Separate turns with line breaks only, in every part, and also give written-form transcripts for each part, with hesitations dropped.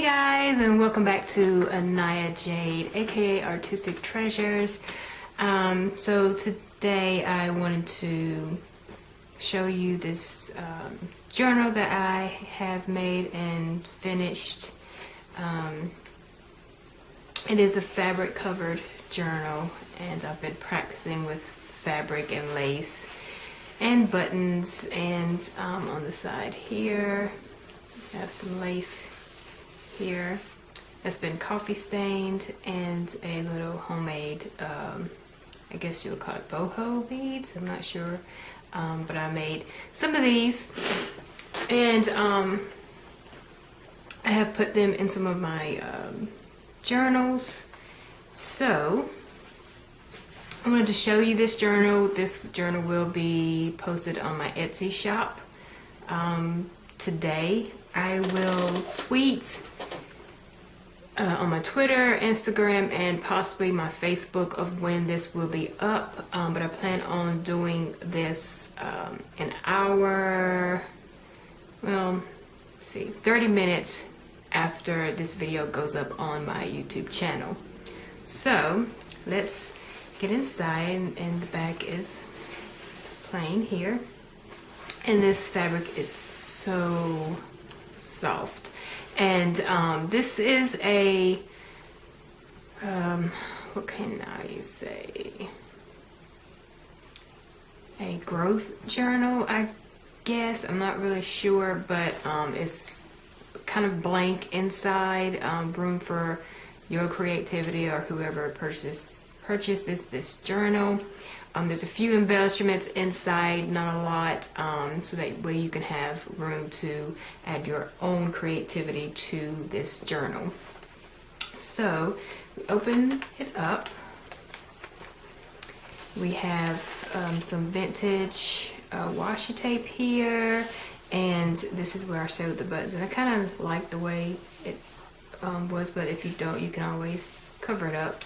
Guys, and welcome back to Anaya Jade, aka Artistic Treasures. So today I wanted to show you this journal that I have made and finished. It is a fabric covered journal, and I've been practicing with fabric and lace and buttons, and on the side here I have some lace here that's been coffee stained, and a little homemade I guess you would call it boho beads, I'm not sure, but I made some of these, and I have put them in some of my journals. So I wanted to show you this journal. This journal will be posted on my Etsy shop today. I will tweet on my Twitter, Instagram, and possibly my Facebook of when this will be up, but I plan on doing this an hour, well, let's see, 30 minutes after this video goes up on my YouTube channel. So let's get inside, and the back is plain here, and this fabric is so soft. And this is a what can I say, a growth journal, I guess. I'm not really sure, but it's kind of blank inside, room for your creativity or whoever purchases this journal. There's a few embellishments inside, not a lot, so that way you can have room to add your own creativity to this journal. So we open it up. We have some vintage washi tape here, and this is where I sewed the buttons, and I kind of like the way it was, but if you don't, you can always cover it up.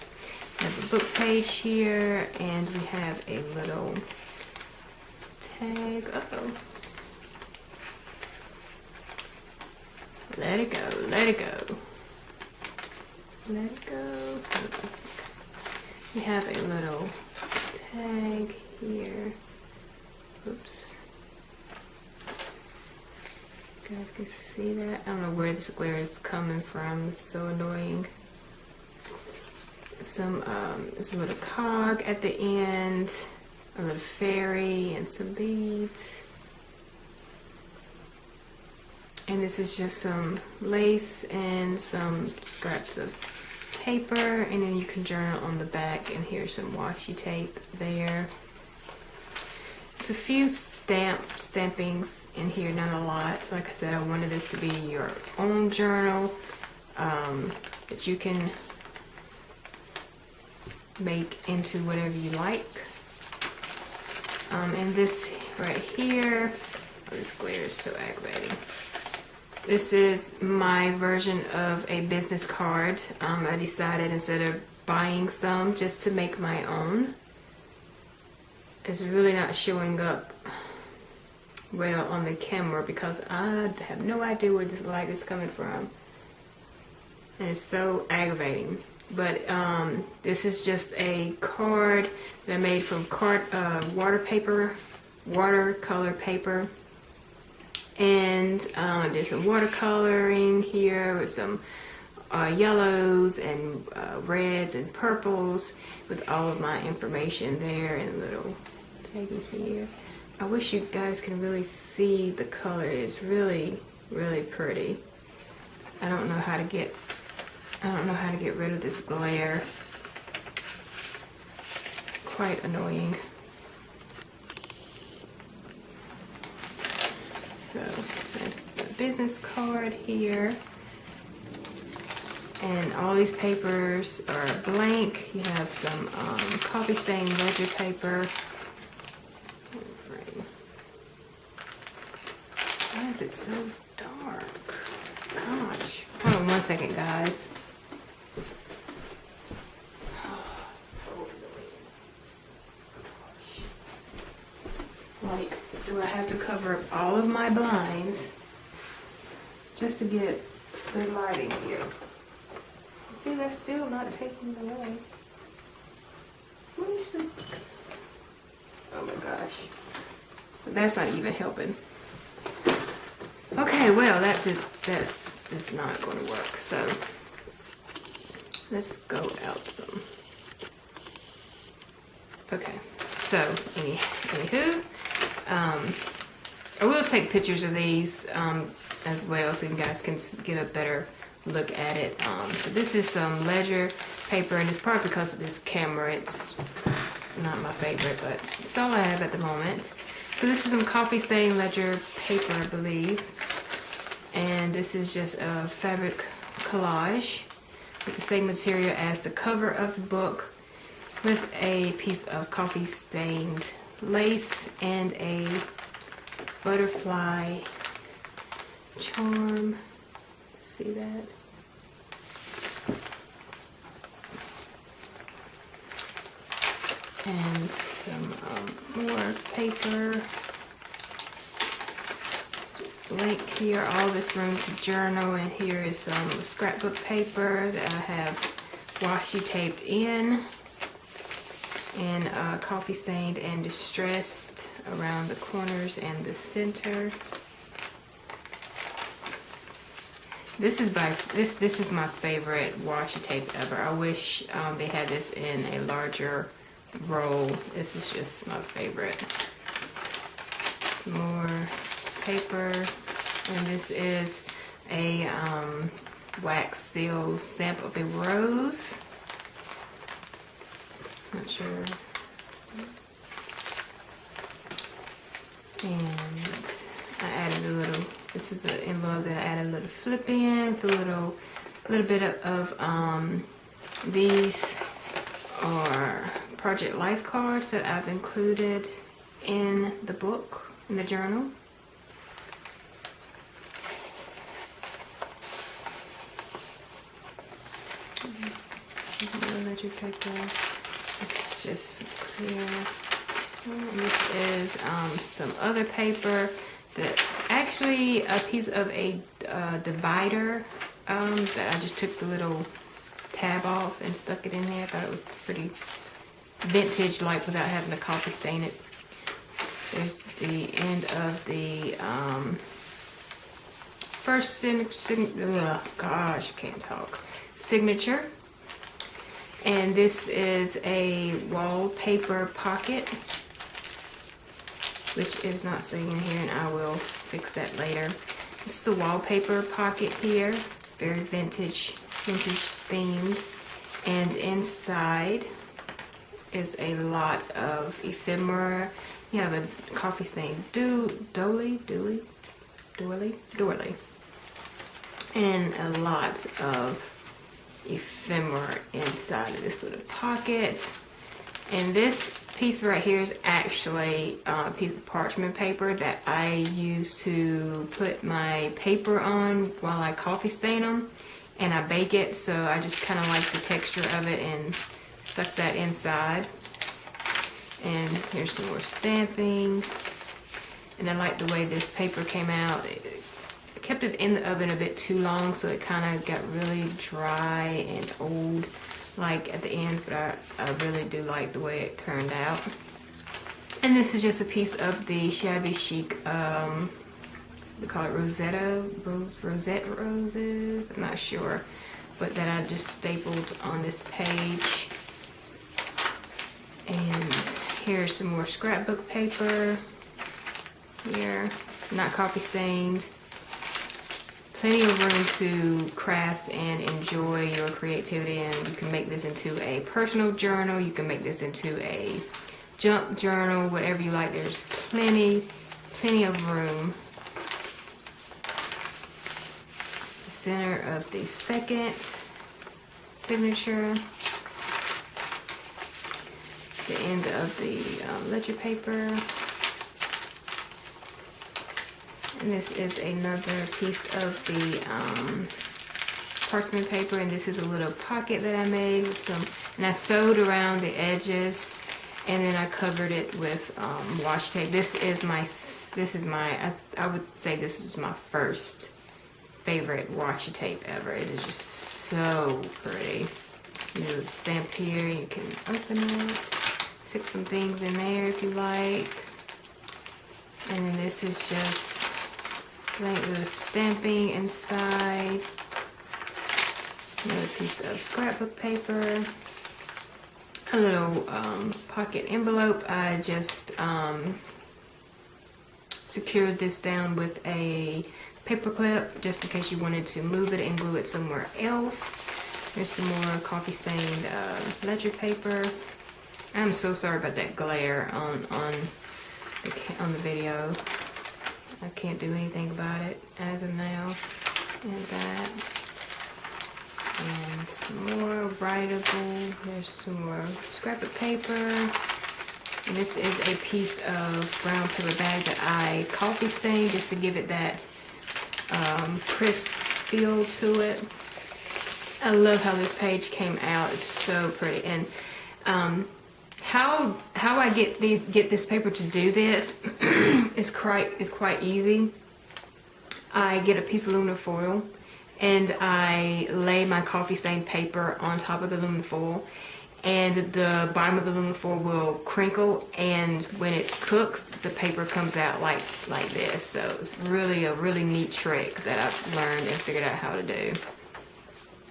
We have a book page here, and we have a little tag. Uh-oh. Let it go, let it go. Let it go. We have a little tag here. Oops. You guys can see that? I don't know where this glare is coming from. It's so annoying. Some there's a little cog at the end, a little fairy, and some beads. And this is just some lace and some scraps of paper, and then you can journal on the back, and here's some washi tape there. There's a few stampings in here, not a lot. Like I said, I wanted this to be your own journal that you can make into whatever you like. And this right here, oh, this glare is so aggravating. This is my version of a business card. I decided, instead of buying some, just to make my own. It's really not showing up well on the camera because I have no idea where this light is coming from, and it's so aggravating. But this is just a card that I made from watercolor paper, and there's some watercoloring here with some yellows and reds and purples, with all of my information there, and a little taggy here. I wish you guys can really see the color. It's really, really pretty. I don't know how to get rid of this glare. Quite annoying. So that's the business card here. And all these papers are blank. You have some coffee stained ledger paper. Why is it so dark? Gosh. Hold on one second, guys. Like, do I have to cover up all of my blinds just to get good lighting here. See, that's still not taking it away. What is it? Oh my gosh. That's not even helping. Okay, well, that's just not going to work. So let's go out some. Okay, so anywho, I will take pictures of these as well, so you guys can get a better look at it. So this is some ledger paper, and it's probably because of this camera. It's not my favorite, but it's all I have at the moment. So this is some coffee stain ledger paper, I believe. And this is just a fabric collage with the same material as the cover of the book, with a piece of coffee stained lace and a butterfly charm. See that? And some more paper. Just blank here. All this room to journal, and here is some scrapbook paper that I have washi taped in, and coffee stained and distressed around the corners and the center. This is my favorite washi tape ever. I wish they had this in a larger roll. This is just my favorite. Some more paper, and this is a wax seal stamp of a rose. Not sure. And I added a little. This is the envelope that I added a little flip in with a little bit of these are project life cards that I've included in the book, in the journal. Ledger paper. It's just clear. And this is some other paper that's actually a piece of a divider that I just took the little tab off and stuck it in there. I thought it was pretty vintage like without having to coffee stain it. There's the end of the first signature. And this is a wallpaper pocket, which is not staying in here, and I will fix that later. This is the wallpaper pocket here, very vintage themed. And inside is a lot of ephemera. You have a coffee stain doily, and a lot of ephemera inside of this little pocket. And this piece right here is actually a piece of parchment paper that I use to put my paper on while I coffee stain them and I bake it. So I just kind of like the texture of it and stuck that inside. And here's some more stamping. And I like the way this paper came out. I kept it in the oven a bit too long, so it kind of got really dry and old like at the ends, but I really do like the way it turned out. And this is just a piece of the Shabby Chic, we call it rosette roses, I'm not sure, but that I just stapled on this page. And here's some more scrapbook paper here, not coffee stained. Plenty of room to craft and enjoy your creativity, and you can make this into a personal journal, you can make this into a junk journal, whatever you like. There's plenty of room. The center of the second signature, the end of the ledger paper. And this is another piece of the parchment paper, and this is a little pocket that I made with some, and I sewed around the edges, and then I covered it with washi tape. This is my, I would say this is my first favorite washi tape ever. It is just so pretty. You stamp here, you can open it, stick some things in there if you like. And then this is just blank little stamping inside. Another piece of scrapbook paper. A little pocket envelope. I just secured this down with a paper clip just in case you wanted to move it and glue it somewhere else. There's some more coffee stained ledger paper. I'm so sorry about that glare on the video. I can't do anything about it as of now. And that. And some more writable. There's some more scrapbook paper. And this is a piece of brown paper bag that I coffee stained just to give it that crisp feel to it. I love how this page came out. It's so pretty. And how I get this paper to do this is quite easy. I get a piece of aluminum foil and I lay my coffee stained paper on top of the aluminum foil, and the bottom of the aluminum foil will crinkle, and when it cooks the paper comes out like this. So it's really a really neat trick that I've learned and figured out how to do.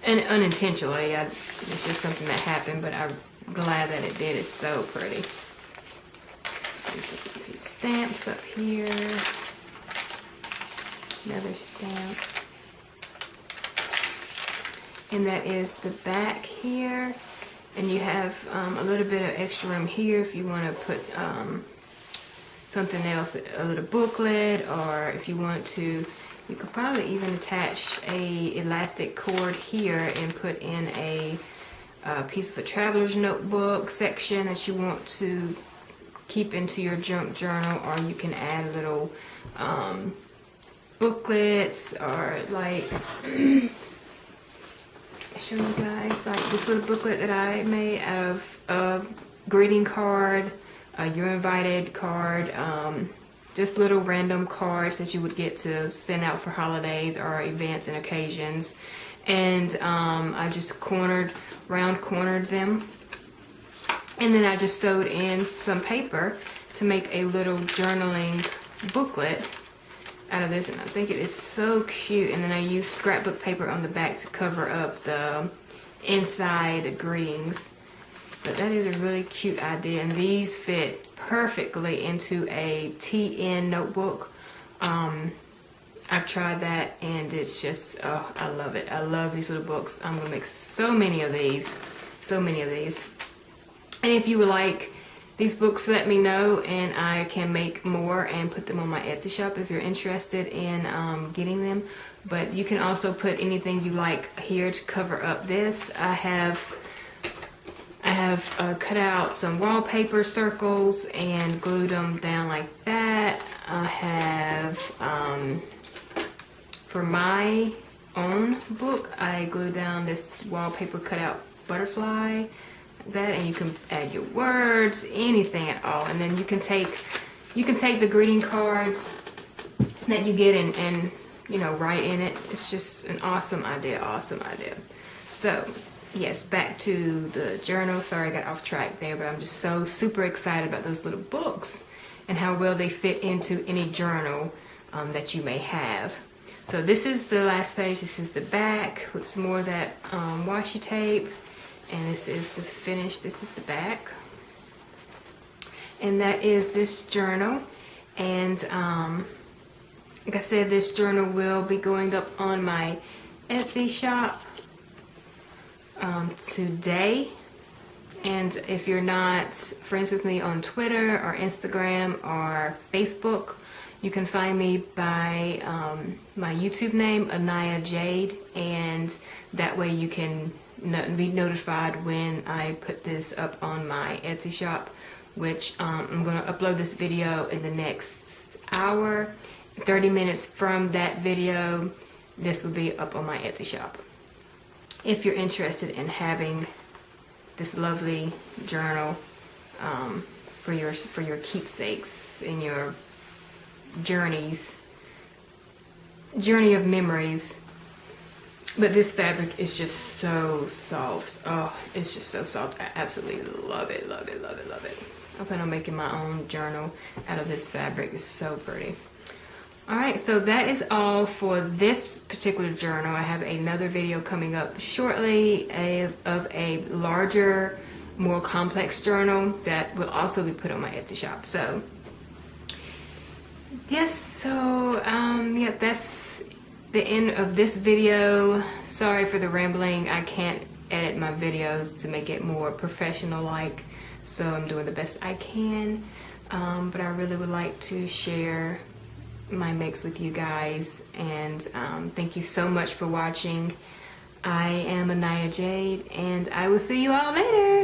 And unintentionally, it's just something that happened, but I'm glad that it did. It's so pretty. There's a few stamps up here. Another stamp. And that is the back here. And you have a little bit of extra room here if you want to put something else, a little booklet, or if you want to, you could probably even attach a elastic cord here and put in a piece of a traveler's notebook section that you want to keep into your junk journal, or you can add little booklets, or like show you guys like this little booklet that I made out of a greeting card, you're invited card, just little random cards that you would get to send out for holidays or events and occasions. And I just round cornered them, and then I just sewed in some paper to make a little journaling booklet out of this, and I think it is so cute. And then I used scrapbook paper on the back to cover up the inside greetings. But that is a really cute idea, and these fit perfectly into a TN notebook. I've tried that, and it's just, oh, I love it. I love these little books. I'm gonna make so many of these. And if you would like these books, let me know, and I can make more and put them on my Etsy shop if you're interested in getting them. But you can also put anything you like here to cover up this. I have cut out some wallpaper circles and glued them down like that. I have, for my own book, I glued down this wallpaper cutout butterfly. That, and you can add your words, anything at all. And then you can take the greeting cards that you get and you know, write in it. It's just an awesome idea. So yes, back to the journal. Sorry I got off track there, but I'm just so super excited about those little books and how well they fit into any journal that you may have. So this is the last page. This is the back with some more of that washi tape. And this is the finish. This is the back. And that is this journal. And like I said, this journal will be going up on my Etsy shop today. And if you're not friends with me on Twitter or Instagram or Facebook, you can find me by my YouTube name, Anaya Jade, and that way you can be notified when I put this up on my Etsy shop, which I'm going to upload this video in the next hour. 30 minutes from that video, this will be up on my Etsy shop. If you're interested in having this lovely journal for your keepsakes in your journey of memories But this fabric is just so soft. Oh, it's just so soft. I absolutely love it, love it, love it, love it. I plan on making my own journal out of this fabric. It's so pretty. All right, so that is all for this particular journal. I have another video coming up shortly of a larger, more complex journal that will also be put on my Etsy shop. So yes, so yeah, that's the end of this video. Sorry for the rambling. I can't edit my videos to make it more professional like, so I'm doing the best I can. But I really would like to share my mix with you guys, and thank you so much for watching. I am Anaya Jade, and I will see you all later.